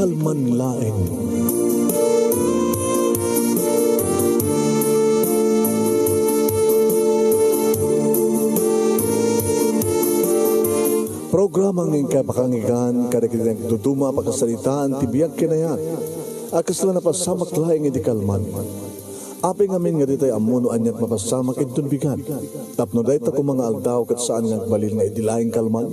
kalman laeng. Programang ng kapakangigan, kadagdag tutuma pakasalitaan, tibiyag kinayat, akas lang napasamak laing iti kalman. Aping amin nga ditay amuno anyat mapasamak itun bigan. Tapno dayta ko mga aldaw kat saan nga balil nga idilaing kalman.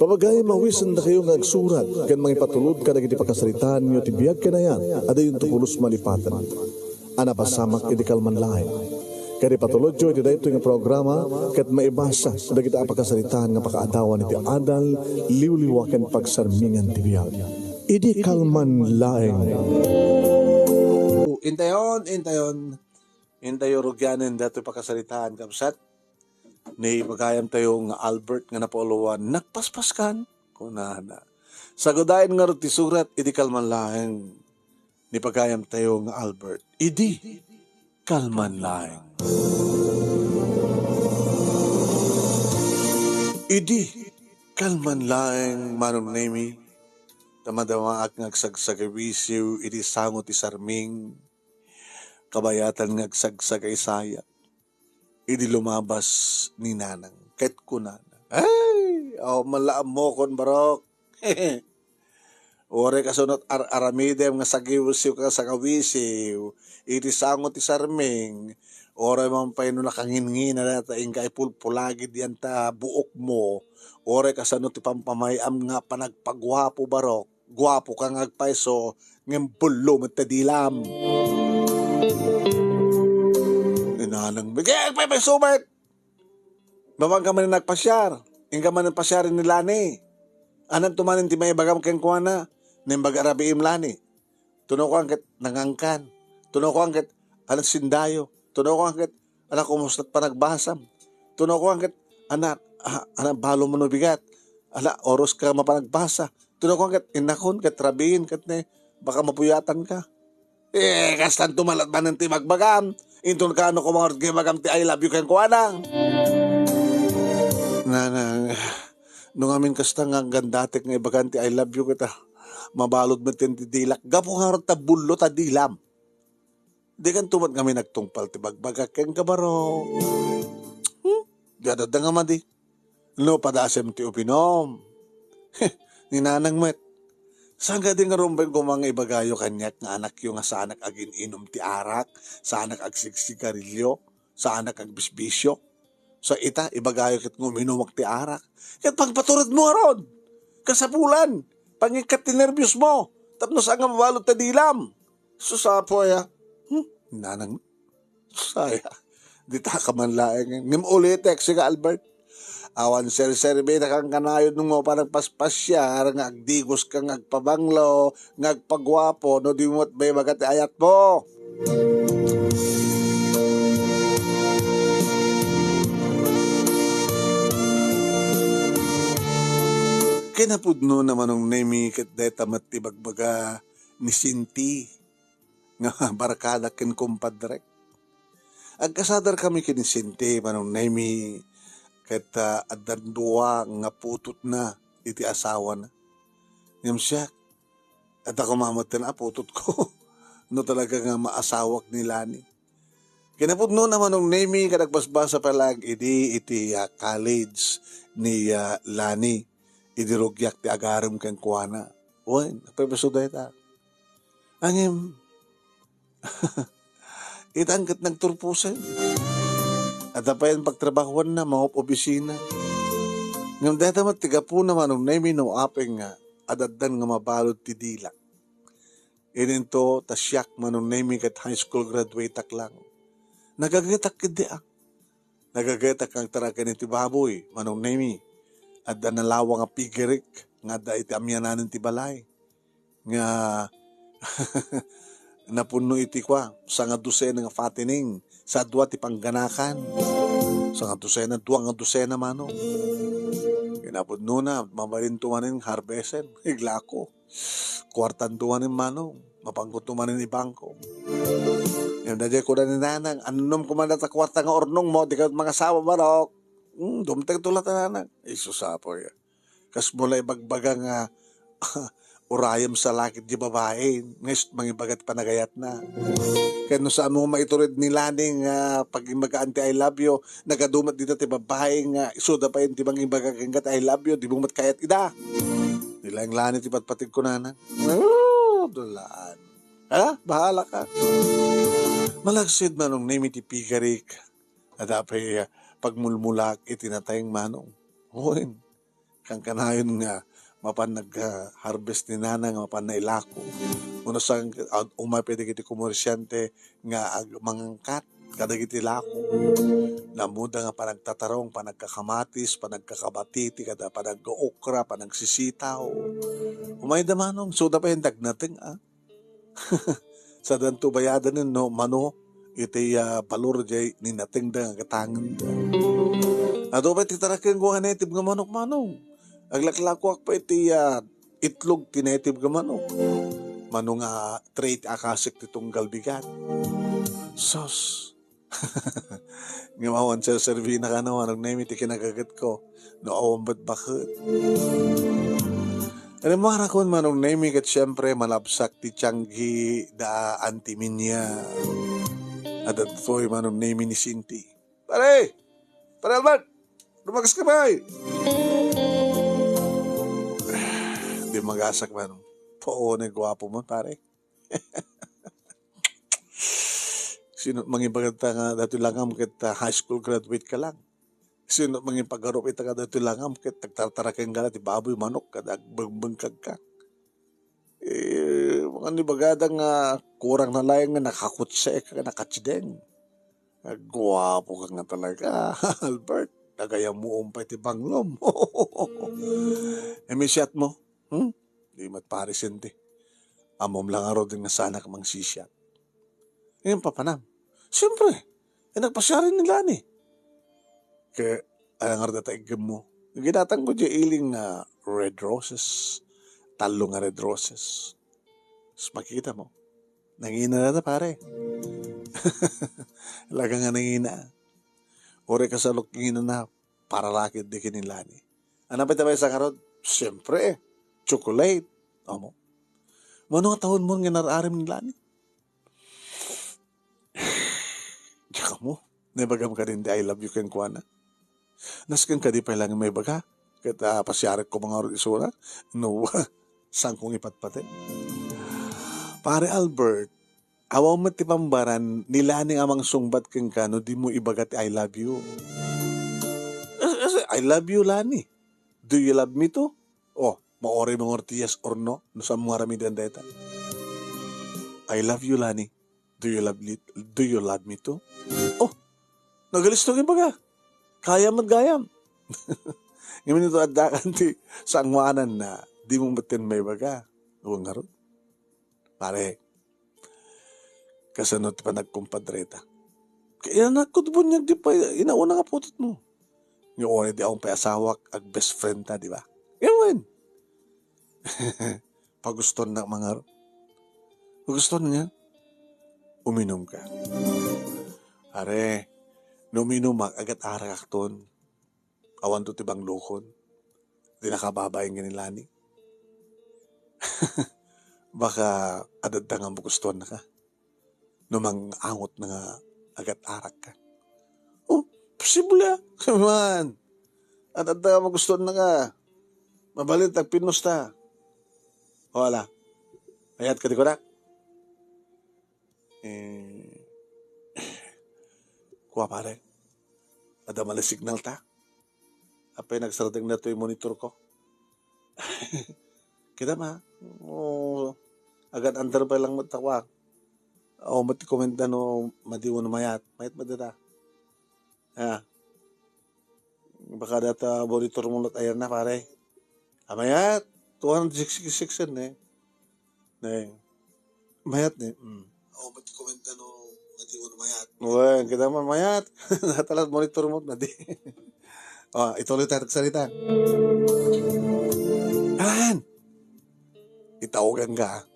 Papagay mawisan na kayo nga agsurat, kan mga ipatulod ka nagiti pakasalitaan nyo tibiyag kinayat, ada yung tukulos malipatan. Anapasamak iti kalman laing. Kaya patulod jo iti dayto nga programa kat maibasa dagiti apakasalitaan nga pakaadawan iti adal liwliwaken pagsarmingan ti biag. Idi kalman laeng. Intayo rugyanen dato pakasalitaan kapsat. Ni pagayam tayo nga Albert nga napoluan nagpaspaskan kunana. Sagodayan nga ti surat idi kalman laeng. Ni pagayam tayo nga Albert. Idi kalman laeng. Idi kalman laeng manong nemi tamadama ak ngagsagsagawisiw iti sangot ti sarming kabayatan ngagsagsagay saya idi lumabas ni nanang ket kunana ay malaam mo kon barok ore kasunot aramidem nga sagiwisiw ka sagawisiw iti sangot ti sarming ore man pa ino nakangingin na data ingka ipulpulagi diyan ta buok mo. Ore kasano ti pampamayam nga panagpagwapo barok. Gwapo kang agpaiso ng bulo matadilam. Inanang bigay pa sumat. Bawang ka man nagpasyar. Ingka man pasyarin ni Lani. Anang tumanin ti may bagam keng kuana. Nimbag arabiim Lani. Tuno ko angkat nangangkan. Tuno ko angkat alang sindayo. Tuno ko angkat, anak kumusta't pa nagbasam. Tuno ko angkat, anak balo mo no bigat. Ala, oros ka mapanagbasa. Tuno ko angkat, inakon, kat rabiin, kat ne, baka mapuyatan ka. Kastan tumalat ba ng timagbagam? Intun ka ano kumangart kay bagam ti I love you kang kuanang. Nung amin kasta nga gandatek nga ibagan ti I love you kita. Mabalod mo tinidilak. Gapo nga rin tabulo ta dilam. Di kan tumat kami nagtungpal ti bagbagak ken kabaro. Gada nga madi. No padasem ti upinom. Ni nanang met. Sangga din nga rumbay ko mga ibagayo kanyak nga anak yung nga sa anak agin inom ti arak, sa anak agsiksigarilyo, sa anak agbisbisyo. So ita ibagayo ket nguminumak ti arak. Ket pagpaturod mo aron. Kasapulan. Pangikat ti nervyos mo. Tapno sa nga mabalot ta dilam. Susapo ya. Nanang saya di ta ka man laeng ngem ulitek si Albert awan ser-serbe na kang kanayod nung mo parang paspasyar nga agdigos kang agpabanglo ngagpagwapo no di mo't bay magati ayat mo. Kinapudno naman ng nemi ket deta matibagbaga ni Sinti nga barakada ken kumpadrek. Agkasadar kami kinisinti manong naimi ket addan duwa nga putot na iti asawa na. Ngem siya at ako mamatan na putot ko. No talaga nga maasawak ni Lani. Kinapudno naman ng naimi kadagbasbasa palag iti college ni Lani. Idi rugyak ti agaram ken kuana. Oy, napepesuday ta. Angem itangkat nagturpusan. At apayan pagtrabahuan na mga opisina. Ngam data matiga po naman nung naimi no apeng nga adaddan nga mabalod ti dilak. Ininto tasyak manong naimi kat high school graduate tak lang. Nagagatak kidi Nagagatak ang tarakan iti baboy manong naimi. Adda nalawa nga pigirik nga da iti amyanan ti balay. Nga napuno iti kwa sa nga dosena nga fattening sa dua ti pangganakan sa nga dosena dua nga dosena mano kinapudno na mamarintumanin harbesen iglako kwartan tumanin mano mapangkutumanin ni bangko yung dadya ko na ni nanang anom kumanda ta kwarta nga ornong mo di ka mga sawa barok dumtag tulat na nanang isusapo ya kas mula ibagbaga nga urayam sa lakit di babae. Ngayon, mangibagat panagayat na. Kaya no saan mo maiturid nila ning pag mag-anti I love you, nagadumat dito ti babae nga isuda pa yun ti mangibagat I love you, di bumat kayat ida. Nilang lani ti patpatig ko na. Dulaan. Bahala ka. Malagsid manong name iti pigarik. At apay pagmulmulak itinatayang manong. Hoy, kang kanayon nga mapan nag-harvest ni nana nga mapan na ilako. Uno sang umapede kiti komersyante nga mangangkat kadagiti lako. Namuda nga panagtatarong, panagkakamatis, panagkakabatiti, kada panag-okra, panagsisitaw. Umay da manong, suda pa yung dagnating Sa danto bayadan no mano iti balor jay ni nating da nga katangan. Ato pa titarakin ko hanetib nga manok-manong. Aglaklakwak pa iti itlog tinetib ka manok. Manong trait akasik titong galbigat. Sos. Ngawawan sa servina ka na wanag na iti kinagagat ko. No awang ba't bakit? Ano marakon manong name kat siyempre malabsak ti Tianggi da Antiminya. At ato'y manong name ni Sinti. Pare Albert! Lumagas ka ba? Di magasak man. Oo, gwapo mo, pare. Sino mangibagat nga dati langam kita high school graduate ka lang. Sino mangipagarup ita ka dati langam kita tagtartara kang galat baboy manok kada bengkag ka. Mga nibagada nga kurang na layang nga nakakutse ka nakatsideng. Gwapo ka nga talaga, Albert. Nagaya mo umpay ti banglom. Emisyat mo. Di matparisente. Amom lang araw din nga sana ka mang sisyat. Ngayon papanam. Siyempre, nagpasyarin nila ni. Kaya, alang araw data igam mo. Ginatang ko dyan iling red roses. Talo nga red roses. Tapos makikita mo. Nangina na pare. Laga nga nangina. Ore ka sa lukingin na para lakit di kinilani. Ano pa tayo sa karod? Siyempre, chocolate. Amo. Mano nga taon mo nga nararim nilani? Diyan mo. Naibagam ka rin di I love you kang kuwana. Naskan ka di pa lang may baga. Kaya pasyarik ko mga rod isura. No, saan kong ipatpatin? Pare Albert, awaw mo ti pambaran, nilaning amang sungbat keng kano, di mo ibagat I love you. I love you, Lani. Do you love me too? Oh, maori mong yes or no? No sa mga ramidan deta. I love you, Lani. Do you love me too? Oh, nagalistong ibaga. Kaya magayam. Ngayon ito adakan ti sa angwanan na di mo batin may baga. Huwag nga ron. Pare, kasanot pa nagkumpadreta. Kaya nakutbon niya di pa, inauna nga putot mo. Yung oras di akong paasawak, ag best friend ta, di ba? Ngayon. Paguston na mga, paguston niya, uminom ka. Pare, numinom agat arak ton. Awan to tibang lukon. Di nakababayin ganilani. Baka adad nga buguston na ka. Numang angot na nga agat arak ka. Oh, posible Come on. Adad nga buguston na ka. Mabalit ang pinusta. Wala. Ayat ka di ko na. Kuha pare. Ada mali signal ta. Apay nagsarating na ito yung monitor ko. Kita ma. Agad andar pa lang matawak. Mati komenta no madiwo na mayat. Mayat madada. Baka data monitor mo lot ayan na pare. Mayat. 266 eh. Mayat ne. Mati komenta no madiwo na mayat. Uy, kita ma mayat. Natalat monitor mo na di. Ituloy tayo salita. Alan! Itawagan ka.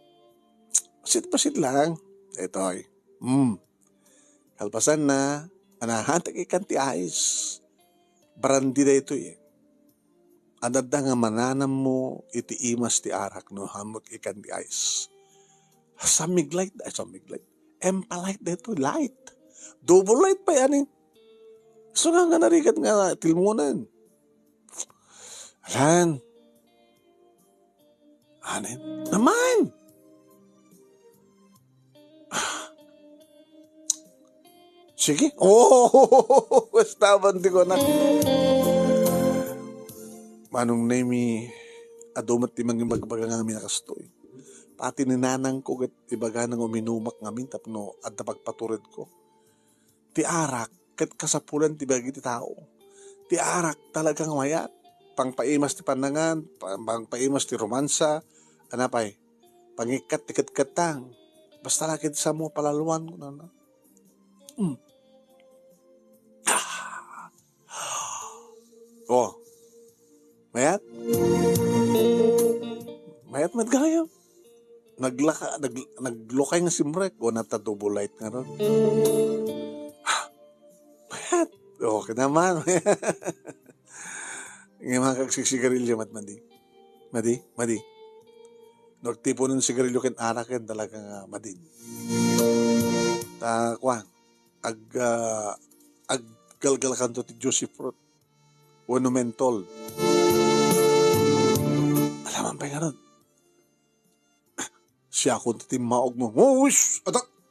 Pasit lang. Ito'y. Kalpasan na. Anahantak ikan ti ayos. Brandi na ito eh. Adada nga mananam mo iti imas ti arak no hamot ikan di ice. Samig light. Empalight dito, light. Double light pa yan eh. So nga narigat nga tilmunan. Alan. Anin? Naman! Sige. Oh, basta banti ko na. Manong nemi, adumat ti manging magbaga nga kami nakastoy. Pati ni nanang ko, ibaga nang uminumak ngamin, tapno at napagpaturid ko. Ti arak, kat kasapulan ti bagi ti tao. Ti arak talagang mayat. Pangpaimas ti panangan, pangpaimas ti romansa, anapay, pangikat ti katkatang. Basta lakit sa mo palaluan ko na. Oh, mayat? Mayat madgayam. Naglukay nga simrek o natadouble light nga ron. Mayat. Okay naman. Nga mga kagsisigarilyo mat madi. Madi. Nagtipo ng sigarilyo ken araken talaga nga madin. Kwan. Aggalgal kanto ti juicy fruit. Wano mentol. Alaman pa nga ron. Siya kung timaog mo. Oh, wish!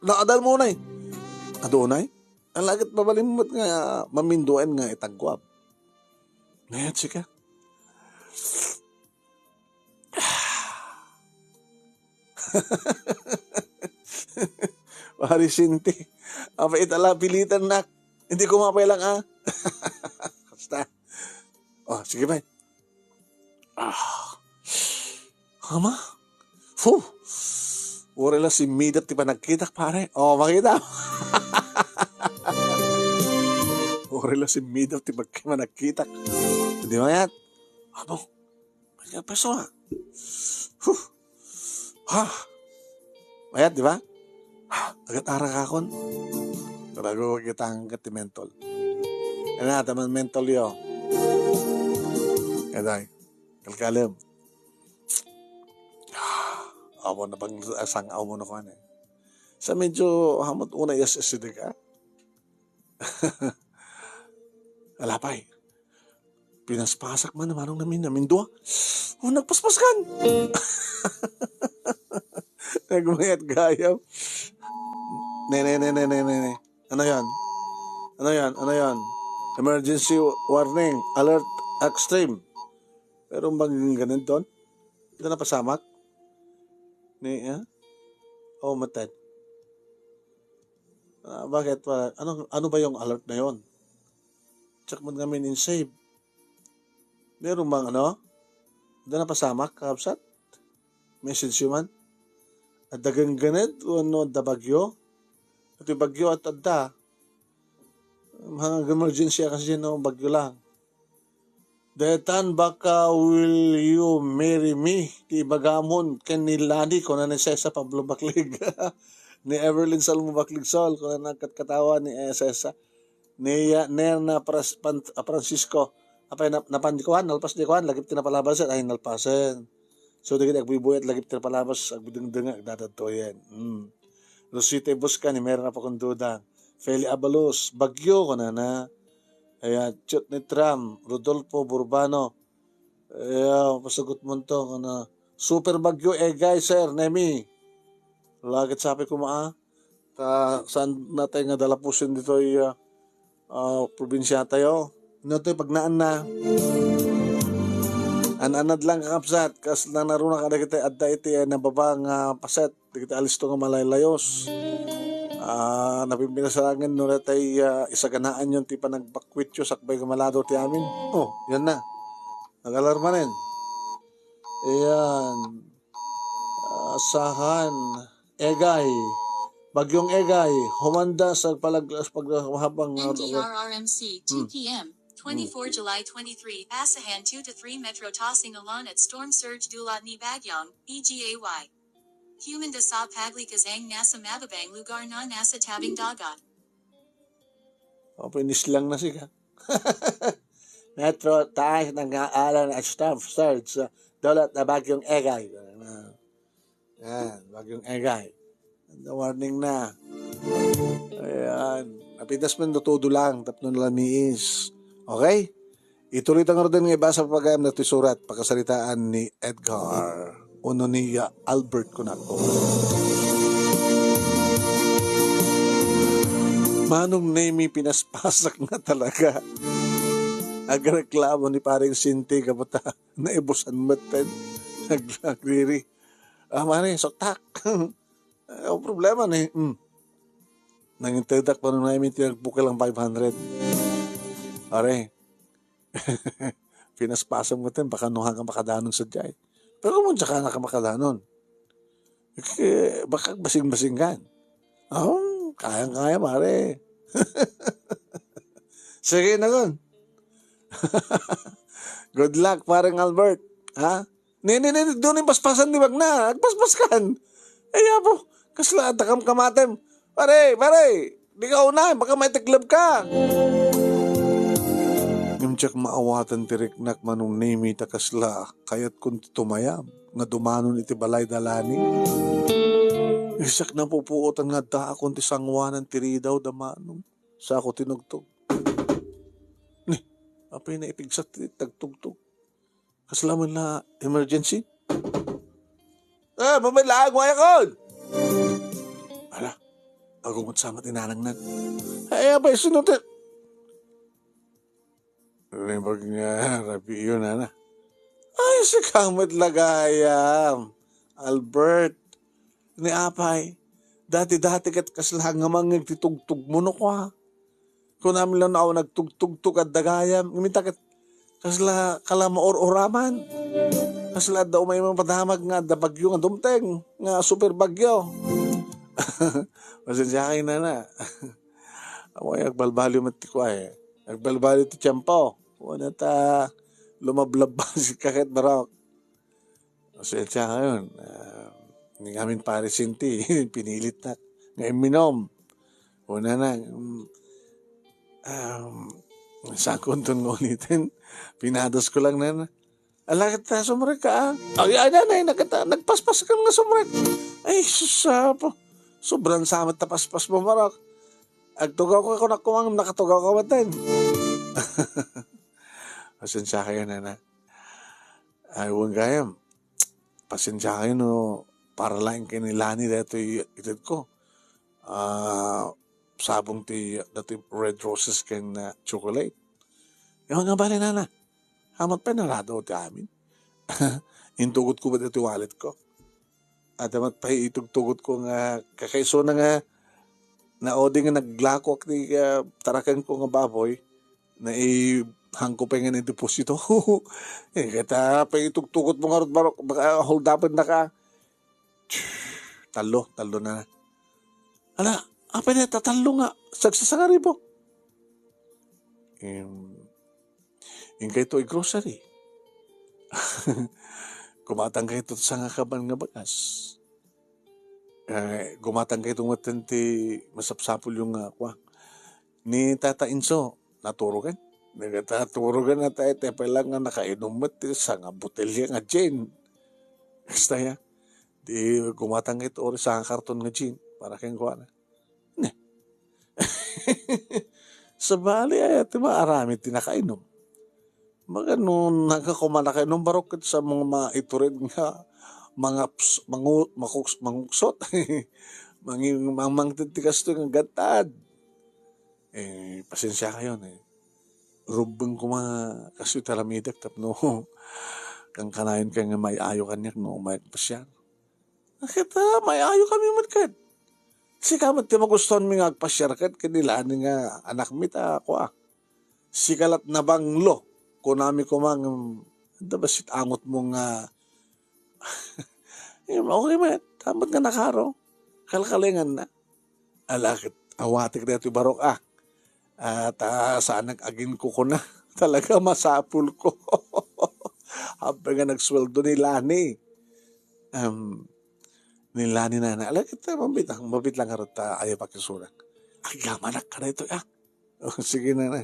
Naadal mo na eh. Adonay? Ang lagit babalimot nga maminduan nga itagwab. Ngayon siya. Parisinti. Apa itala pilitan nak. Hindi ko mapailang Basta. Oh, sige ba? Hama? Fuh! Wala si Midap ti pa nagkita, pare. Oh, makita. Wala si Midap ti pa nagkita. Hindi mo yan? Ano? May peso ha? Fuh! Ha? Mayat, di ba? Agad arakakon. Tarago kita ang ti mentol. Ano na, taman mentol yo. Eday, kalkalim. Amo na bang asang amo na ko ano. Sa medyo hamot una yes isidig ka. Alapay. Pinaspasak man naman namin dua. Oh, nagpaspas kan. Nagmayat gayaw. Ne. Ano yan? Emergency warning. Alert extreme. Pero bang ganun doon? Ito na pasamak? Oh, matad. Bakit? Ano ba yung alert na yon? Check mo namin in save. Meron bang Ito na pasamak, kapsat? Message yun man? At dagang ganit, da bagyo? At yung bagyo at adda. Mga emergency kasi bagyo lang. Detan baka will you marry me? Ti bagamon ken ni Lani ko na Sesa Pablo Baklig. Ni Everlyn Salmo Baklig Sol ko na nagkatawa ni Sesa. Ni Nerna Francisco. Apay napandikuan, nalpas dikuan, lagip tinapalabas ay nalpasen. So digit agbibuyat lagip tinapalabas agbidengdeng agdadatoyen. Rosita Busca ni meron na pa kong duda. Feli Abalos, bagyo ko na. Ayan, Chut ni Tram, Rodolfo Burbano. Ayan, pasagot mo ito. Super bagyo guys, sir, Nemi. Lagit sabi ko saan natin nga dalapusin dito probinsya tayo. Ito pag naan na. Anad lang kakapsat. Kas na naruna ka na kita adda iti nababang paset. Di kita alis to nga malaylayos. Napimpinasarangan no na tayo isaganaan yung tipa nagbakwityo sakbay kamalado ti amin. Oh, yan na. Nag-alarma rin. Ayan. Asahan. Egay. Bagyong Egay. Humanda sa paghabang NDRRMC 2 p.m. 24 July 23. Asahan 2 to 3 Metro tossing alon at storm surge dulot ni Bagyong, BGAY. Human da sa paglikas ang nasa mababang lugar na nasa tabing dagat. O, pinis lang na siya. Metro taas ng aalan at storm surge sa dulot na bagyong Egay. Yan, bagyong Egay. Warning na. Ayan. Napitas mo todo lang. Tapno na lamiis. Okay? Ituloy ang rin ng iba sa pagayam na surat pagkasalitaan ni Edgar. Uno ni Albert Conaco. Manong Nemi pinaspasak na talaga. Agreklamo ni paring Sinti kaputa na ibusan maten. Nagriri. Mani, soktak. Ang problema ni. Nangintedak pa nung namin tinagbuka lang 500. Are. Pinaspasam mo tin, baka nuhang ka makadanon sa jay. Pero kung ka na ka makadanon. Baka basing-basing kan. Kayang-kaya, pare. Sige na kun. Good luck, parang Albert. Ha? Nini, doon yung paspasan di wag na. Agpaspaskan. Ay, po. Kasla, takam kamatem. Pare, di ka unahin. Baka may tiklab ka. Ngimtsak maawatan tiriknak manong Nemi takasla. Kayat kung tumayam. Nga dumanon iti balay dalani. Isak na pupuotan nga da akong ti sangwanan tiridaw damanong. Sa ako tinugtog. Apay na ipigsat tagtugtog. Kaslaman na emergency. Mamalaan mo yakon! Ala, agungot sama tinanangnan. Ay, apay sunutin. Rimbag nga, rabi yun, ana. Ay, si kamot lagayam. Albert, ni apay. Dati-dati kat kaslang nga mga titugtog mo no ko ha. Kung namin lang ako nagtugtugtog at dagayam, ngumita kat kasla kalama or-oraman. Kasla daw may mga padamag nga da bagyo nga dumteng, nga super bagyo. Masensya kayo na. Ako ay agbalbali mati ko ay. Agbalbali ti tiyempo. Wala ta lumablab ba si kakit barok. Masensya kayo. Hindi namin parisinti. Pinilit na. Ngayon minom. Una na. Saan ko ito ulitin? Pinados ko lang na. Alakit na sumrek ka. Ay, nagpaspas ka nga sumrek. Ay, susapo. Sobrang samat na paspas mo, Marok. Agtugaw ko ako nakuwang nakatugaw ka matin. Pasensya kayo, nana. Ay, huwag gayam. Pasensya kayo, no. Para lang kayo nilani dito itid ko. Sabong ti dati red roses kang na chocolate. Yung nga bali nana. Hamat pa narado ti amin. Intugot ko ba dito wallet ko? At amat pa itugtugot ko nga kakaiso na nga na odi nga naglakok ti tarakan ko nga baboy na hangko pa nga ng deposito. Kata pa itugtugot mo nga ron barok baka hold upin na ka. Talo na. Ala, apa na tatalo nga sagsasangari po. Yung kayo ito grocery. Kumatang kayo ito sa nga kaban nga bagas. Gumatang kayo itong matanti masapsapol yung kwa. Ni Tata Inso, naturugan. Naturugan na tayo, tepa lang nga nakainom sa nga botelya nga gin. Basta ya. Di gumatang kayo ito sa nga karton nga gin. Para kayong kuha na. Sa bali ay ati maarami tinakainom. Magano nagkakumana kayo nung barok sa mga iturid nga mga manguksot. Mangtitikas to ng gantad. Pasensya kayo rubeng ko mga kasi talamidak tapno kang kanayon ka nga may ayo kanyak no may pasyan. Nakita may ayo kami matkat. Si kamat ti magustuhan mi nga agpasyar kat kanila nga anak mita ako Sikalat na banglo kunami ko mang dabasit angot mo nga okay man tamat nga nakaro kalkalingan na alakit awatik na ito barok at saan nag-agin ko na talaga masapul ko habang nga nagsweldo ni Lani na alakit mabit lang harot ayaw pakisurak agamanak ka na ito Oh, sige na.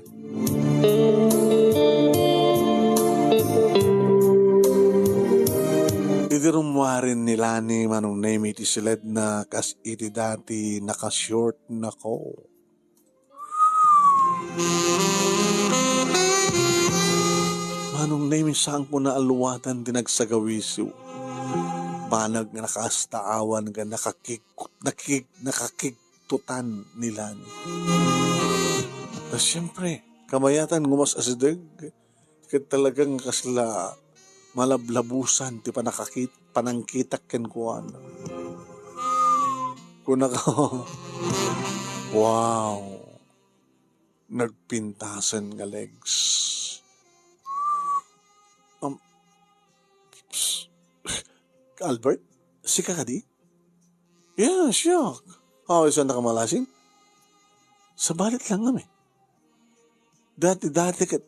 Iti rumwarin nila ni manong name iti silid na kas iti dati naka-short na ko. Manong name saan ko na aluwatan dinagsagawisiw. Banag nga nakastaawan nga nakakiktutan nila. Tapos siyempre, kamayatan ngumas asidag. Kaya talagang kasla malablabusan ti panangkitak ken kuan. Kuna ka, wow, nagpintasan nga legs. Albert, sika ka di? Yeah, sure. How is na kamalasin? Sa balit lang kami. Dati kat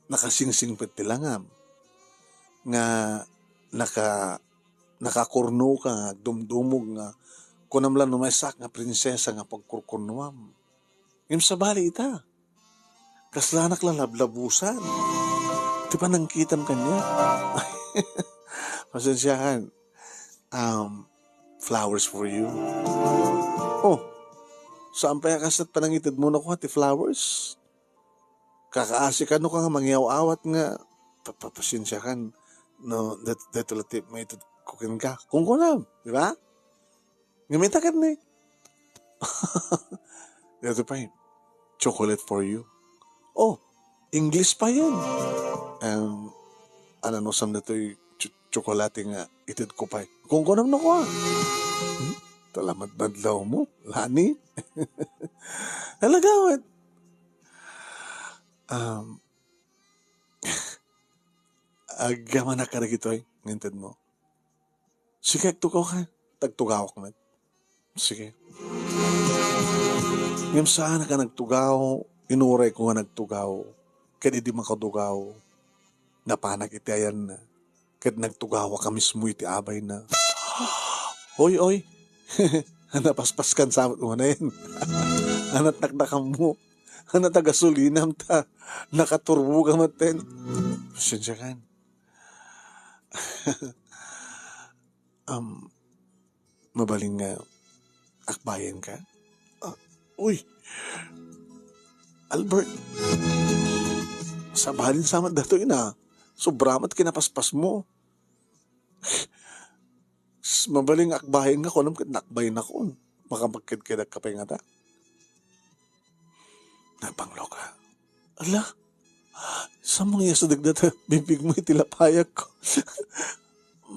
nakasingsing pati lang nga nakakurno ka nga dumdumog nga kunam lang numaysak nga prinsesa nga pagkurkurnuam. Ngim sa bali ita. Kaslanak lang lablabusan. Di pa nangkitam kanya. Pasensyahan. Flowers for you. Oh, saan pa yakasat panangitid mo na ko ti flowers? Kakaasi ka no ka nga mangyaw-awat nga papasensyahan. No, that ulit may kukin ka. Kung kunam, di ba? Ngamita ka na eh. Dito pa yun. Chocolate for you. Oh, English pa yan. Ano sam na ito'y chocolate nga itid ko pa. Kung kunam na ko Talamat badlaw mo. Lani. Halagawat. Agaman na ka na gito ngintid mo. Sige, tugaw ka. Tagtugaw ka man. Sige. Ngayon saan ka nagtugaw, inuray ko nga nagtugaw. Kaya di makadugaw. Napanag iti ayan na. Kaya nagtugawa ka mismo iti abay na. Oy. Napaspas kan sa mo na yun. Hanat nakdakam mo. Hanat agasulinam ta. Nakaturbo ka maten. Pasensya kan. Mabaling nga akbayan ka? Uy, Albert, sabalin sama dato ina. Sobramat kinapaspas mo. Mabaling akbayan nga kunam kat nakbayan ako. Makamagkid kidag kapay nga ta. Nagpanglo ka. Ala, sa mga yasadag data, bibig mo itilapayag ko.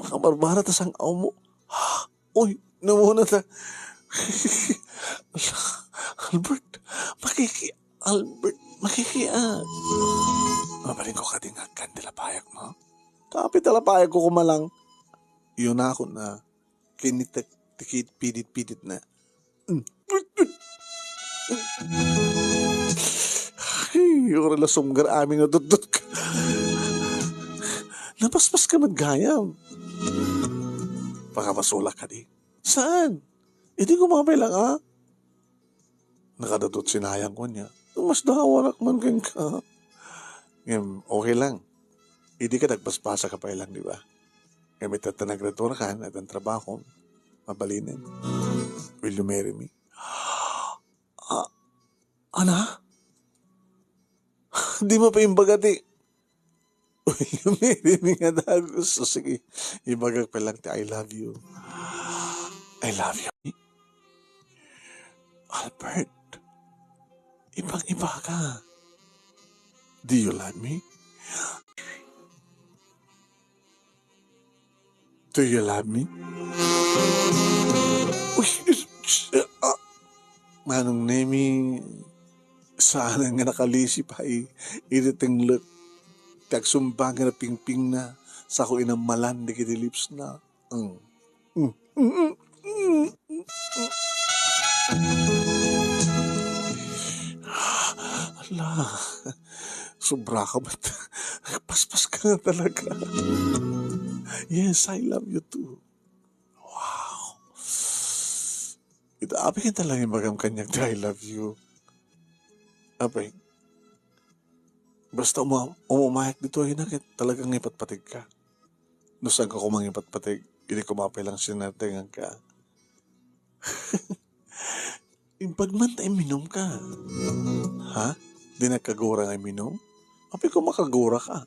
Makabarbara ta sang aw mo. Uy, namuna ta. Albert, mabaling ko ka din agkan tilapayag mo. Kapit tilapayag ko kumalang. Yun ako na kinitik, tikit, pidit na. Yung relasong aming nadudot ka. Napaspas ka magayam. Baka masulak ka di. Saan? Hindi ko lang Nakadudot sinayang ko niya. Mas dawanak man kang ka. Okay lang. Hindi ka nagpaspasa ka pa lang, di ba? Kaya may tatanagretura ka at ang trabaho, mabalinin. Will you marry me? Ana? Di mo pa imbagati. Will you marry me nga dagos? So sige, ibagag pa lang I love you. I love you. Albert, ibang-iba ka. Do you love me? Do you love me? Manong Nemi, saan nga nakalisip ay iriting look. Tagsumbang na pingping na sa ko inamalan di kiti lips na. Ala, sobra ka ba't? Paspas ka na talaga. Yes, I love you too. Wow. Ito, api ka talaga yung bagam kanyang I love you. Apay, basta umumayak dito, hinakit talagang ipatpatig ka. No saan ka kumang ipatpatig, hindi kumapay lang sinatingan ka. Impag man tayo minom ka. Ha? Di nagkagura nga minom? Apay ko makagura ka.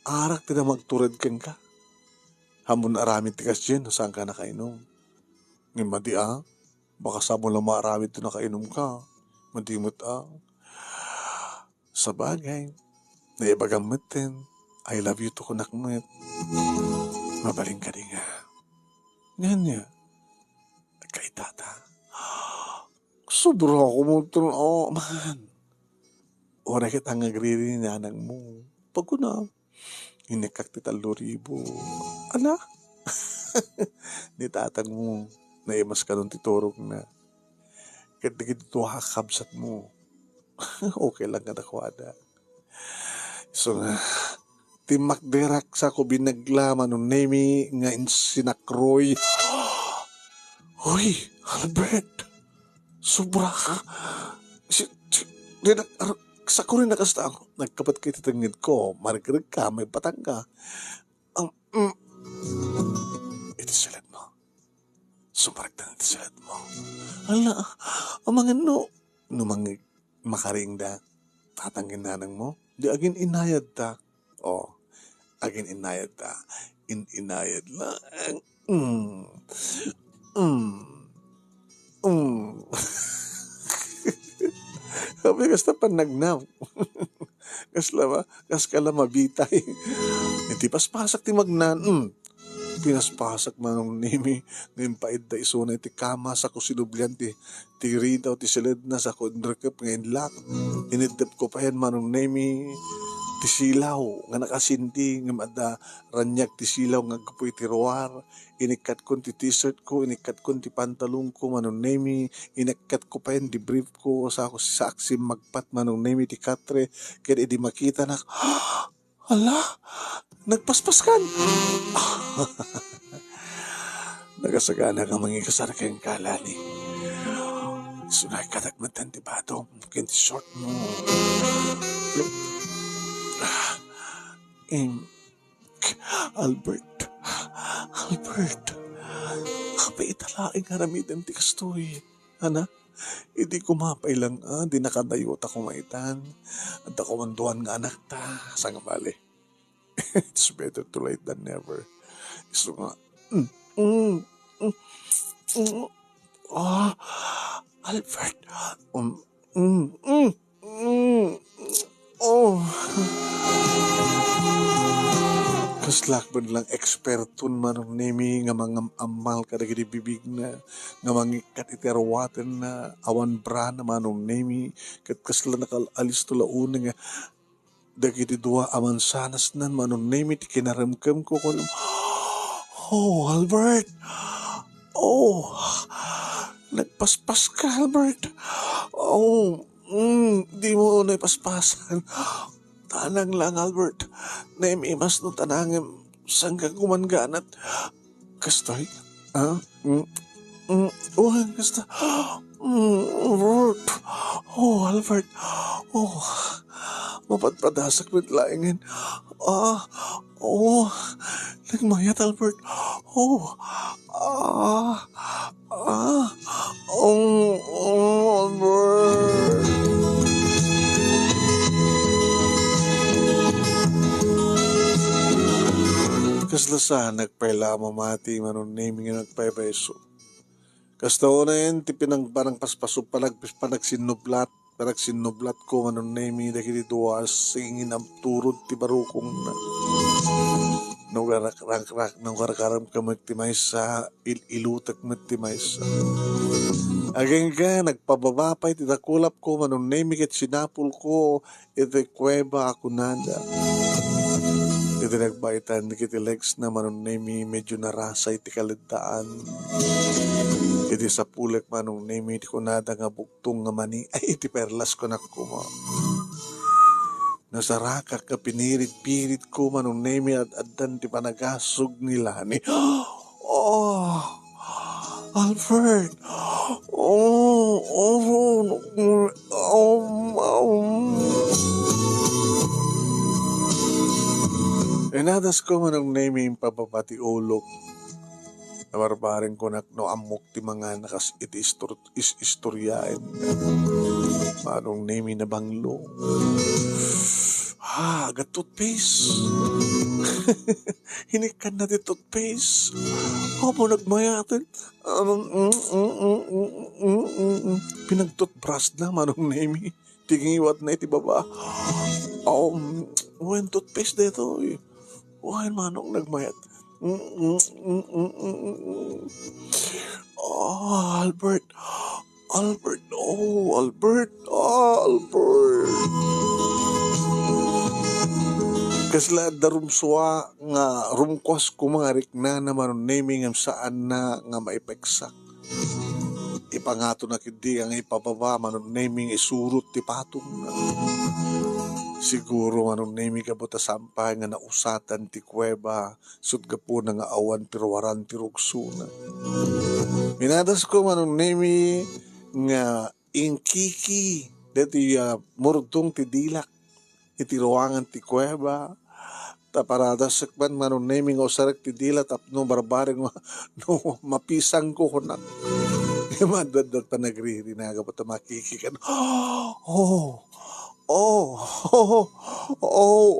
Arak ti na magturad kang ka. Hamon aramid ti kasyen, no saan ka nakainom. Ngayon madi baka sa mo lang maaramid ti nakainom ka. Madimot Sa bagay, naibagamitin. I love you to kunakmet. Mabaling ka din nga. Ganyan. Kay tata. Sobra ako mo ito. Man. Ora kita nga agriri ni nanang mo. Pag ko na, inikak ti 3,000. Ala? Ni tatang mo. Naimas ka nung titurog na. Kaya ito hakabsat mo. Okay lang ka nakwada. So nga, timakderak sa ko binaglaman nung nemi nga sinakroy. Hoy, Albert! Sobra ka. Sa ko rin nakasta ako. Nagkapat kayo titangid ko. Maragdag ka, may patang ka. Ito salat mo. Sumaragdan ito salat mo. Ala, ang mga numangig makaring da. Tatanggin nanang mo. Di agin inayad ta. Agin inayad ta. Inayad lang. Sabi kasta panagnaw. Kaskala mabitay. Hindi paspasak ti magnan. Pinaspasak manong nimi. Ngayon paid da isunay ti kama sa kusinublian ti rita o ti silid na sa kundrakap ngayon lak. Inidap ko pa yan manong nimi. Ti silaw nga nakasinti nga mada ranyak ti silaw nga kapoy ti roar. Inikat ko ti t-shirt ko, inikat ko ti pantalong ko manong nemi, inikat ko pa yan di brief ko sa ako si saksi magpat manong nemi ti katre. Kaya di makita na ala, nagpaspas kan. Nagasagana ka mangi kasar kayong kalani. Sunay katagmatan ti batong mungkin ti short mo. Albert, kapay italaing haramidan ti kastoy. Ana, hindi kumapay lang di nakadayot ako maitan. At ako manduan nga anak ta. Saan nga bali? It's better too late than never. Iso nga, Albert, kaslakban lang eksperton manong nemi nga mga amal kadagiti bibig na nga mangikat iterwaten na awan bra na manong nemi kat kasla nakaalis to launa nga dagiti dua aman sanas nan manong nemi ti kinaramkam ko kunam. Albert! Nagpaspas ka, Albert! Di mo na ipaspasan. Tanang lang, Albert. Naimimas no tanangin sangga kumanganat. Kastoy? Kasta. Albert. Albert. Mapatpadasak with laingin. Nagmayat, Albert. Albert. Kaslasa nagpaila mamati manon naming nga nagpaybeso. Kasto na yan ti parang paspaso panagsinublat ko manon naming dahil duwas singin ang turod ti barukong na. Nung karakaram ka magtimay sa ilutak magtimay sa. Aging ka nagpababapay ti takulap ko manon naming at sinapul ko ito kuweba ako nada. Iti nagbaitan di kiti legs na manong nemi medyo narasay ti kalidtaan. Iti sa pulek manong nemi ti kunada nga buktong nga mani ay iti perlas ko na kuma. Nasarakak ka pinirit-pirit ko manong nemi at adan ti panagasog nila ni. Albert! Minadas ko manong naming pababati ulok. Nabarbaring ko no amok ti mga nakas iti istoryain. Manong naming na banglo. Agat toothpaste. Hinikan na ti toothpaste. Opo, nagmayatin. Pinagtoothbrush na manong naming. Tingiwat na iti baba. When toothpaste dito. When manong nagmayat. Albert. Albert. Kasla darumswa nga rumkwas kumangarik na naman naming ang saan na nga maipeksak. Ipangato na kindi ang ipababa manon naming isurot ti patong na. Siguro manon naming kabuta sampay nga nausatan ti kuweba sudgapo na nga awan pirwaran ti rugsuna. Minadas ko manon naming nga inkiki dati murdong ti dilak iti ruangan ti kuweba. Taparada sakban manon naming osarak ti dila tapno barbaring no mapisang ko kunak. Madadad pa nagririnaga pa ta makikikan.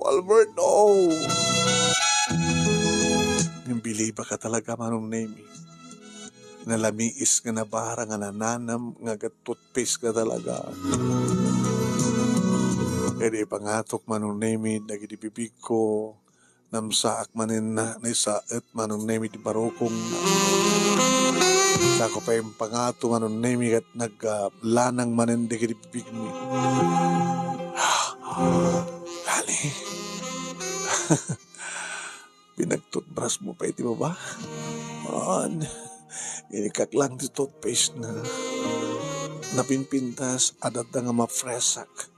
Albert, Yung biliba ka talaga manong naming. Nalamiis nga na bara nga nananam nga toothpaste ka talaga. Kaya pangatok manong naming nagidibibig ko. Namsaak manin na naisaet manong naming di barokong na. Sako pa yung pangato manon naming at naglanang manin di kidibibig mi. Lali. Pinagtoothbrush mo pa iti ba? Inikak lang di toothpaste na napinpintas adat na nga mafresak.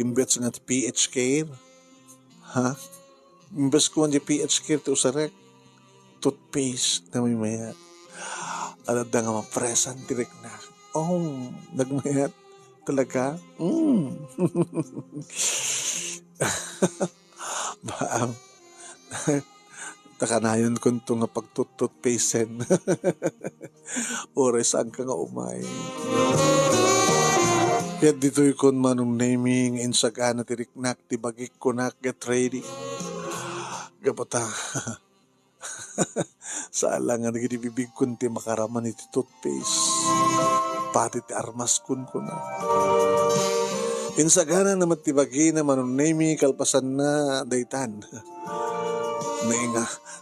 Imbets nga ti pH care. Imbes ko nga ti pH care ti usarek. Toothpaste na may mayat. Adat na nga mafresan direk na. Nagmayat talaga. Baam. Takanayon ko ito nga pagtututpasten. Oras ang ka nga umay. Kaya dito'y kon manong naming insagana tiriknak tibagik ko na get ready. Gapata. Saan nga nagibibig kun ti makaraman iti toothpaste. Pati ti armas kun ko na. Insagana na matibagi na manong naming kalpasan na daytan.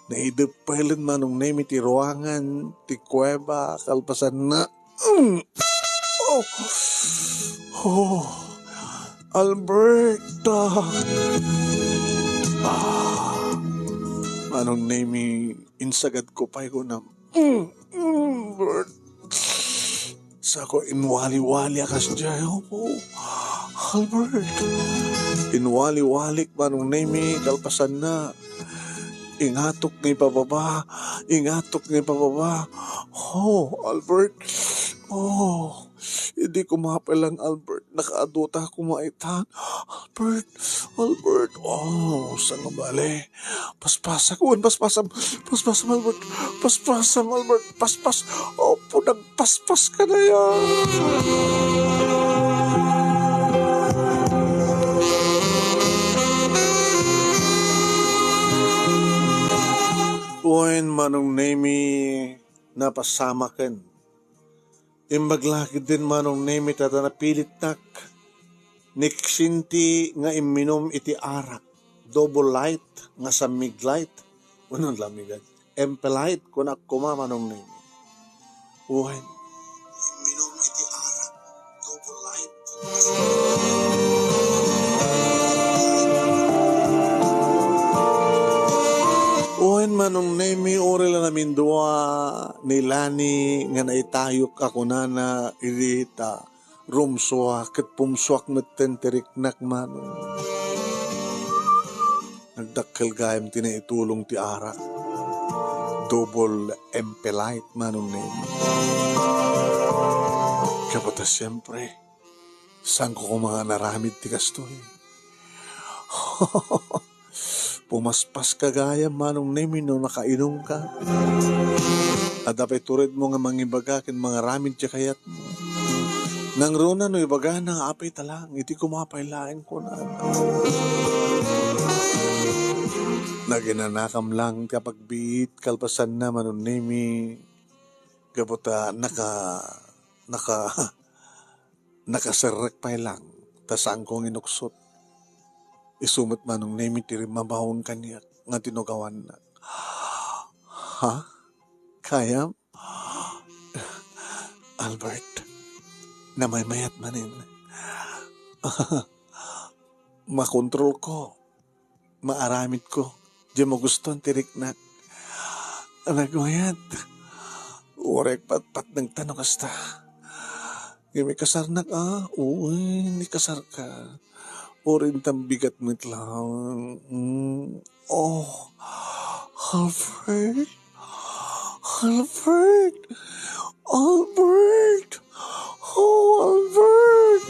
Naidepailin manong naming ti ruangan ti kuweba kalpasan na. Alberta. Manong naming insagad ko pa ko na. Albert. Sako inwali-wali akas diyayo po. Albert. Inwali-walik manong naming kalpasan na. Ingatok ni pababa. Albert. Hindi ko mapalang Albert. Nakaadota ako maitan. Albert. Saan nga bale? Paspasam Albert. Paspas. Nagpaspas ka na yan. Uwain manong nami napasamakan. Imbaglaki din manong nami tatanapilit nak. Niksinti nga iminom iti arak. Double light nga samig light. Unong lamigan. Empelite kung akuma manong nami. Uwain. Iminom iti arak. Double light. Uwain manong nami orel na namin dua nilani nga naitayok ako na irita rumswa ket pumswak metten teriknak manong. Nagdakkel gayam tinaitulong ti arak. Double empelite manong nami. Kapata siyempre, saan ko mga naramid ti kastoy? pumaspas ka gaya manong nemi no nakainom ka. At dapat turid mo nga mangibaga kin mga ramin tiya kayat mo. Nang runa no ibaga na apay talang, iti kumapailain ko na. Naginanakam lang kapag bit kalpasan na manong nemi. Kaputa nakaserrek pa lang. Tasang kong inuksot. Isumot manong nemi tiri mabahon kanya nga tinugawan na. Ha? Kaya? Albert, na may mayat manin. Makontrol ko. Maaramit ko. Di mo gusto ang tirik na. Nagmayat. Urek pat ng tanong kasta. May kasarnak uy, ni kasar ka. Orin tambigat mo lang. Oh, Albert. Albert. Albert. Oh, Albert.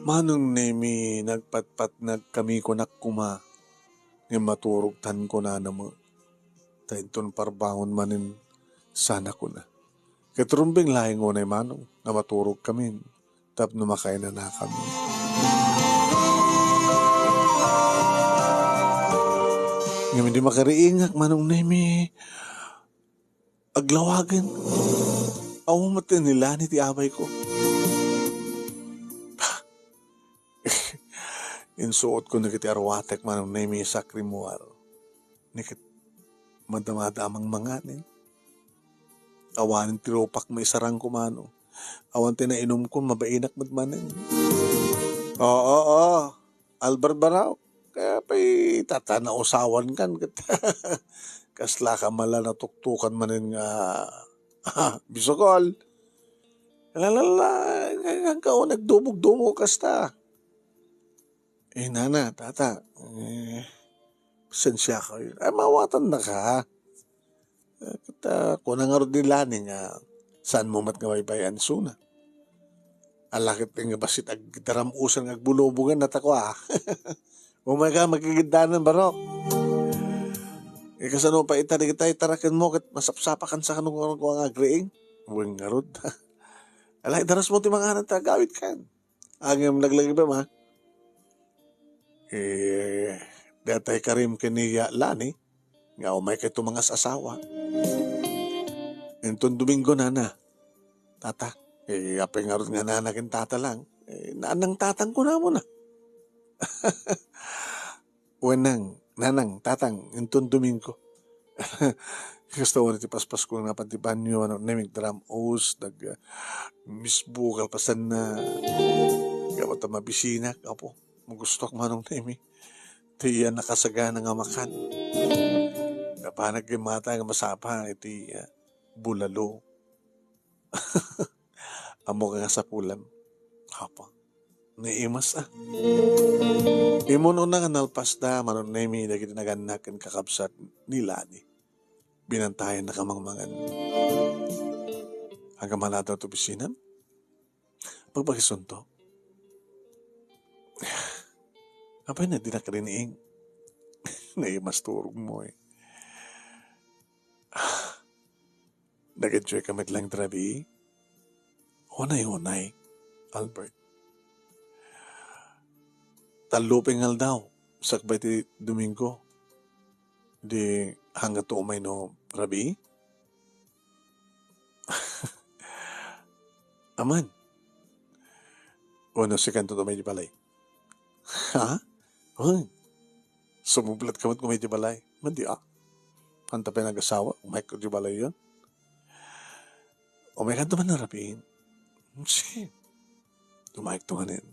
Manong nemi nagpatpat nagkami ko nakuma. Nga maturog tan ko na mo. Tainton parbangon manin sana ko na. Katrumbing lahing ngunay manong nga maturog kami. Tap numakay na kami. Ngayon hindi makariingak manong nemi. Aglawagan. Awamatin nila ni ti abay ko. Insuot ko na kiti arwatek manong nemi sa krimuar. Nikit madamadamang manganin. Awanin tiropak may sarang kumano. Awan tinainom ko mabainak madmanin. Oo. Albert Barao. Kaya pa'y tatanausawan kan. Kasla ka mala natuktukan manin nga. Bisokol. Lalala. Hanggang nagdumog-dumog kasta. Nana, tata. Pasensya ka yun. Mawatan na ka. Kita, kung nangarod nila nga, saan mo mat nga may bayan suna. Alakit nga basit agdaramusan agbulubugan na tako Umaga, magkigiddanan barok. Kasano pa itari kita itarakin mo kat masapsapakan sa kanong kong agreing. Huwag ngarod. Alay, daras mo ti mga anak tagawit kan. Ang naglagi ba ma? Datay karim kiniya lani. Nga umay kay mga asawa. Itong Domingo na. Tata. Apay nga rin nga nanakin tata lang. Nanang tatang ko na mo na. Nanang, tatang, itong Domingo. Gusto ko na ti paspas ko nga patipan nyo, namig drum os, misbukal pasan na, gawat ang mabisina, kapo, magusto ko manong nami. Tiya nakasagana nga makan. Kapanag yung mata nga masapa, iti bulalo. Amo ka nga sa pulam. Kapo. Naimas Imo no nga nalpas na manon nemi na kinaganak ang kakabsat nila ni. Binantayan na kamangmangan. Hanggang maladaw ito bisinan. Pagpakisunto. Apay na di na kariniing. Naimas turog mo Nag-enjoy ka lang trabi. Hunay, Albert. Taluping hal daw. Sakbay ti Domingo. Di hanggat to umay no rabi. Aman. Ano si kanto to may di balay. Ha? Sumublat ka mat kung may di balay. Mandi Hanta pa nag-asawa. Umay ko di balay yun. Umay kanto man na rabiin. Sige. Tumayag to kanin.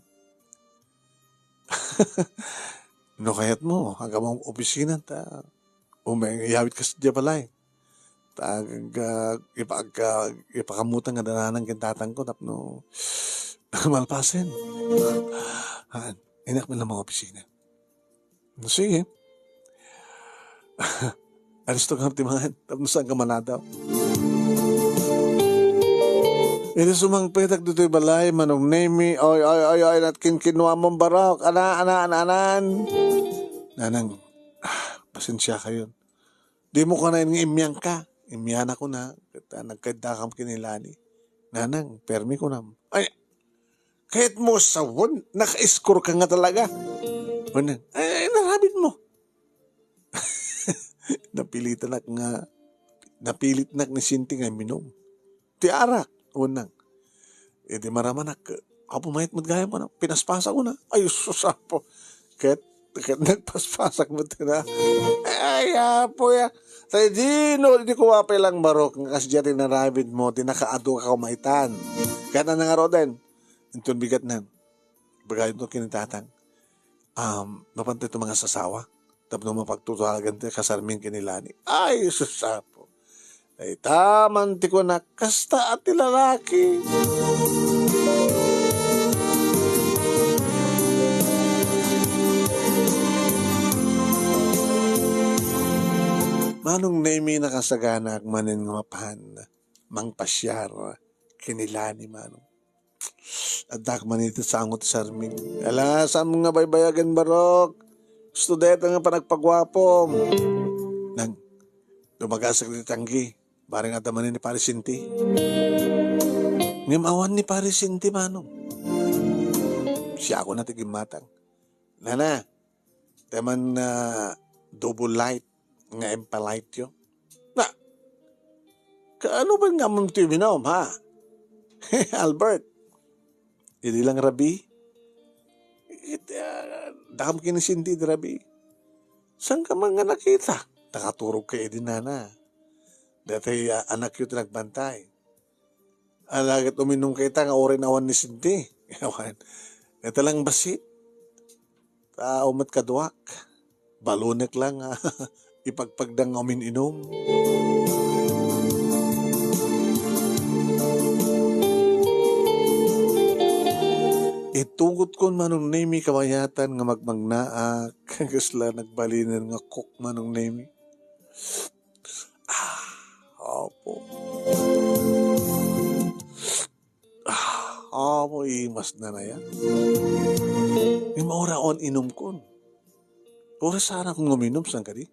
No kayat mo, hanggang mong opisina ta iyawit ka sa balay. Ipakamutan nga dananan kintatang ko tapno malpasin. Inak mo lang mga opisina. Sige. Aristo ka timahan, tapos saan ka manadaw. Ito sumangpetak dito'y balay, manong nemi, oy, nat kinkinuha mong barok, anan. Nanang, pasensya kayo. Di mo ka na yung imyang ka. Imyan ako na, nagkadakam kinilani. Nanang, permi ko na. Ay, kahit mo sawon, naka-score ka nga talaga. Ay, narabit mo. Napilit nak ni Sinti nga minom. Tiarak, unang. E di maramanak, apo mayit mo gaya mo na, pinaspasa ko na. Ay, susapo. Kahit nagpaspasak mo na. Ay, apo ya. Tayo di ko wapay lang barok. Nga kasya rin narabit mo, tinakaado ka kumaitan. Kaya na nga roden. Ito bigat na. Bagay ito kinitatang. Mapantay ito mga sasawa. Tapos mapagtutulagan tayo kasarmin kinilani. Ay, susapo. Ay, taman ti ko na kasta at lalaki. Manong nemi nakasagana ak manin nga mapahan. Mang pasyar. Kinilani manong. At dak manito sa angot sarming. Ala, saan mo nga baybayagan barok? Student nga panagpagwapom. Nang dumagasag ni Tanggi. Barang atamanin ni Parisinti. Ngimawan ni Parisinti manong. Siya ako natin matang. Nana, teman na double light nga empalight yo. Na, kaano ba nga mong tibinom ha? Albert, hindi lang rabi. Dakam kinisinti di rabi. Saan ka mga nakita? Nakaturog kayo din na. Dati anak yun nagbantay. Alagad uminong kita nga orin awan ni Sinti. Ito lang basit. Umat kaduak. Balunek lang ipagpagdang umin-inom. Itugot ko manong nemi kamayatan nga magmagnaak. Kasla nagbalinan nga cook manong nemi. Opo. Opo, imas na yan. Yung maura on inom ko. Ora sana kung uminom saan ka di?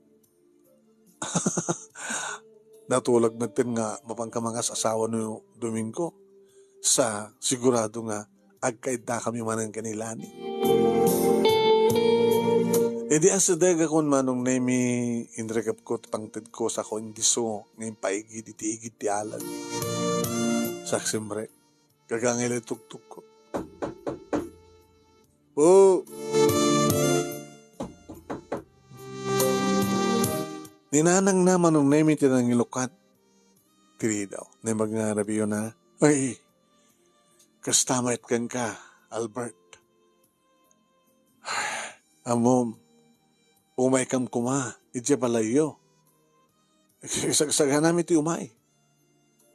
Natulag natin nga mapangkamangas asawa no Domingo sa sigurado nga agkaida kami manang kanilani. E di asadaga kon manong nemi inrekap ko pangtid ko sa kondiso ngayon paigi di tiigit ti alan. Saksimbre, kagangil tuktuk ko. Oh! Ninanang naman nung nemi tinang ilukat. Tiri daw, na magnarabi yun na, ay, kastamait kan ka, Albert. Amom, umay kam kuma, idya balayo. Sagsaga namin ti umay.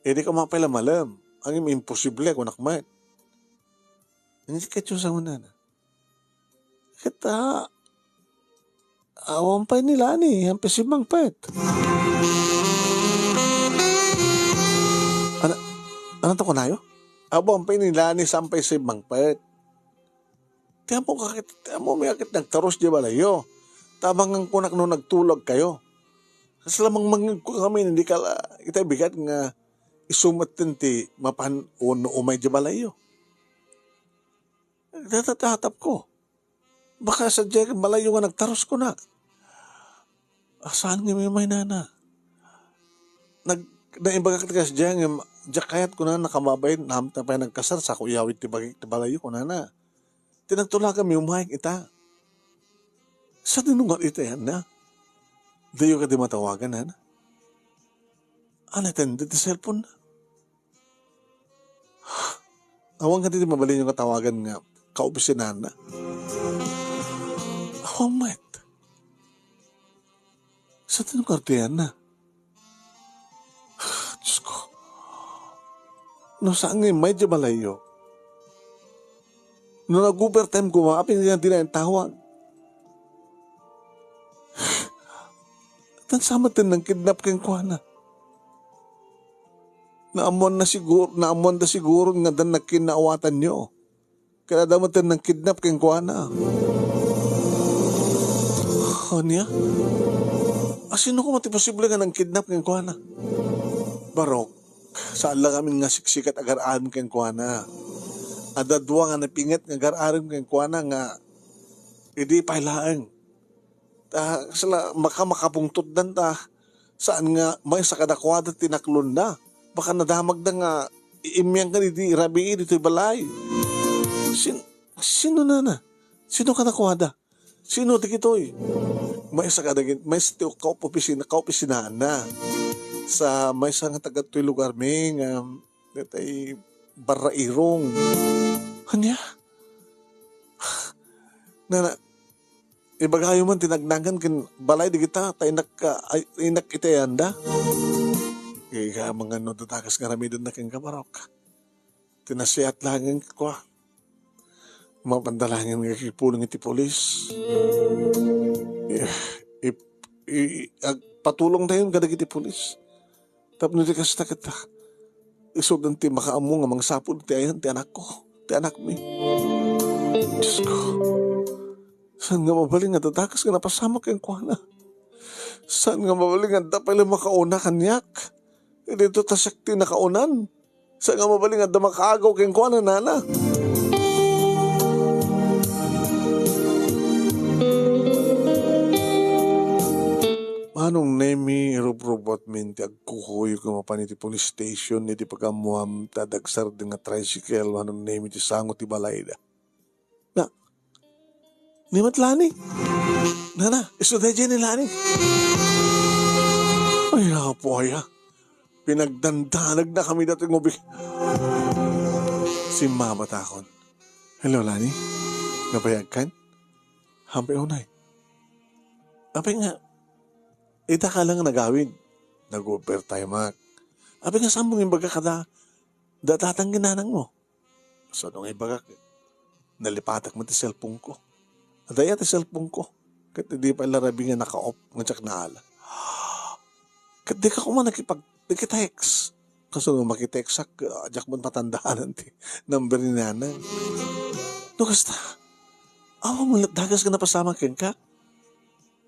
E di ka mapala malam, ang imposible kung nakmat. Hindi ka tiyo sa una na. Kita, awan pa nila ni, ang pesimang pet. Ano to ko na yo? Awan pa nila ni, sampay si mang pet. Tiyan mo may akit nagtaros di balayo. Tamang ang kunak no nagtulog kayo. Kasi lamang kami, hindi ka, kita bigat nga isumat ti mapan uno umay di balayo. Natatatap ko. Baka sa Jack, malayo nga nagtaros ko na. Saan nga may nana? Naibaga ka sa Jack, kayat ko na nakamabay, nahamta pa nagkasar, sa kuyawit tibalayo ko na. Tinagtula kami, umahik ita. Sa tinungan ita yan na? Dayo ka di matawagan na? Unattended di cellphone na? Awang ka di mabalin yung katawagan nga, kaobisinan na? Awang mat. Sa tinungan ita yan na? Diyos ko. No saan nga may di balayo? No nag-overtime ko, apin nila din ang tawag. sama din ng kidnap keng kuana. Naamon na siguro nga dan nagkinaawatan nyo. Kaya damatin ng kidnap keng kuana. Niya? Sino ko posible nga ng kidnap keng kuana? Barok, saan lang kami nga siksikat agar-arim keng kuana. Adadwa nga napingat nga agar-arim keng kuana nga hindi pailaang. Sila makapungtot dan ta saan nga may sakadakwada tinaklon na. Baka nadamag na nga iimyang ka di rabiin dito'y balay. Sino na? Sino ka nakwada? Sino di kito'y? May sakadagin, may kaupisinahan na. Sa may sa nga taga-to'y lugar may nga detay barairong. Hanya? Na ibagayo man tinagnagan kin balay di kita ta inak itayanda. Kaya mga notatakas nga rami doon na king kamarok. Tinasiyat lang ang kwa. Mapandalangin nga kipulong iti polis. Patulong na yun kadag iti polis. Tapos nito kasta kita. Isod ng ti makaamong nga mga sapon ti ayan ti anak ko. Ti anak mi. Diyos ko. Saan nga mabaling nga tatakas nga napasama kayong kuwana? Saan nga mabaling nga dapay lang makauna kanyak? Dito tasakti nakaunan. Saan nga mabaling nga damakagaw kayong kuwana nana? Manong nemi irub-robot minti agkukuyo ko mapaniti police station iti pagamuam tadagsar di nga tricycle manong nemi ti sangot ti balay da. Na, ni matlani. Nana, isodeje ni lani. Ay po ay pinagdandanag na kami dati ngobi. Si mama takon. Hello lani, nabayag kan? Hampay unay. Apay nga, ita ka lang nagawin. Nag-overtime mak. Abi nga saan mong imbaga kada datatang ginanang mo. So nung imbaga, nalipatak mo ti cellphone ko. Adaya ti cellphone ko. Kat hindi pa larabi nga naka-off nga tsak na ala. Kat di ka kuma nakipag-text. Kaso nung makitext ajak mo patandaan ti number ni nanang. No kasta, awa mo dagas ka na pasama ken ka.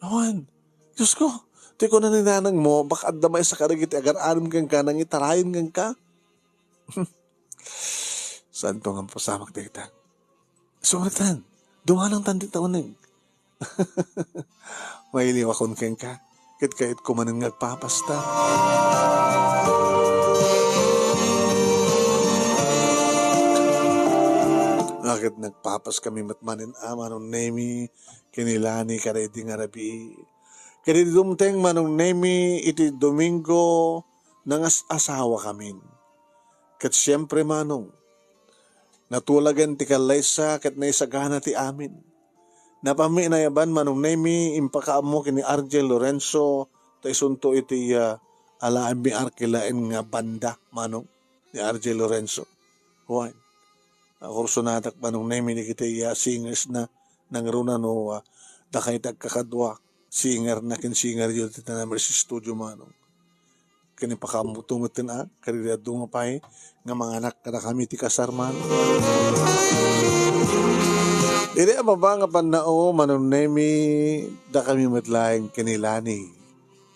Awan, Diyos ko, di ko na ninanang mo, baka damay sa karagiti agar-arim kang ka, nang itarayin kang ka. Saan to nga pasamak dita? Suratan, dumanang tandi taonig. Mailiw akong kang ka, kait kumanin ngagpapasta. Bakit nagpapas kami matmanin manong nemi, kinilani karedi nga rabi. Kaya dumteng manong nemi iti Domingo nang asawa kami. Kat siyempre manong, natulagan ti kalaysa kat naisagana ti amin. Napami nayaban manong nemi impakaamo kini Argel Lorenzo ta isunto iti alaan mi arkilain nga banda manong ni Argel Lorenzo. Huwag. Kurso natak manong nemi ni kita singers na nangruna no dakay tagkakadwa. Singer na kin singer yun tita namin sa studio manong. Kani pakamutungutin karira dumapay nga mga anak kada kami ti kasar man. Iri ababa nga panao manong nemi da kami matlaing kinilani.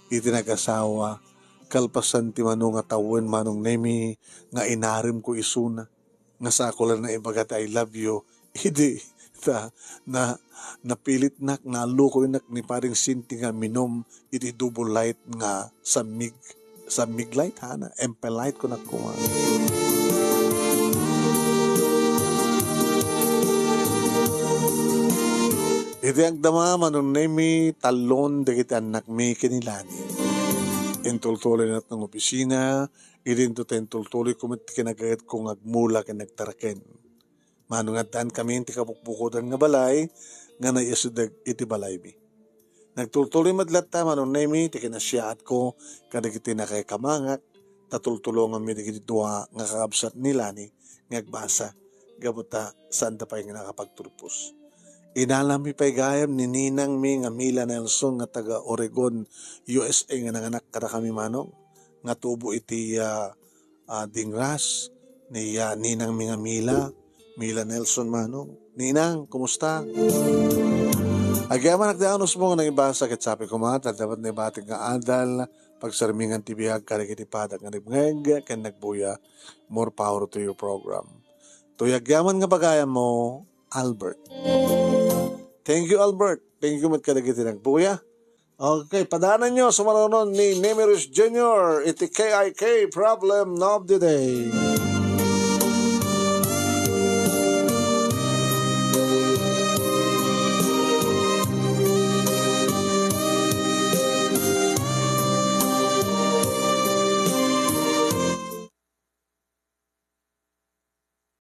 Iti nag-asawa kalpasan ti manong nga tawin manong nemi nga inarim ko isuna. Nga sakulan na ibagat I love you. Idi ta na napilit nak nalukoy nak ni paring Sinti nga minom iti double light nga sa mig light hana empel light ko nakuha. Iti ang dama manong nemi talon dagiti anak mi kinilani. Intultuloy nat ng opisina, irinto tentultuloy kumit kinagagat kong agmula kinagtaraken. Manungataan kami ti kapukbukudan nga balay, nga naisudag iti balay mi. Nagtultuloy madlata manon nemi ti kinasyaat ko kadagiti na kay kamangak, tatultulongan mi digiti dua nga kakabsat nila ni ngagbasa, gabuta saan da pa yung nakapagturpos. Inalami pa'y gayam ni Ninang mi nga Mila Nelson nga taga Oregon, USA nga nanganak kada kami manong. Nga tubo iti dingras ni Ninang mi nga Mila Nelson manong. Ninang, kumusta? Agyaman nagdaanos mo nga nang ibasa ket sabi ko mga dapat na bating nga adal pagsarmingan ti biyag kari kiti padak nga nagmeg ken nagbuya. More power to your program. Tuyagyaman nga bagayam mo, Albert. Thank you, Albert. Thank you, magkadagiti nagbuya. Okay, padanan nyo sa maranon ni Nemerus Jr. Iti KIK Problem of the Day.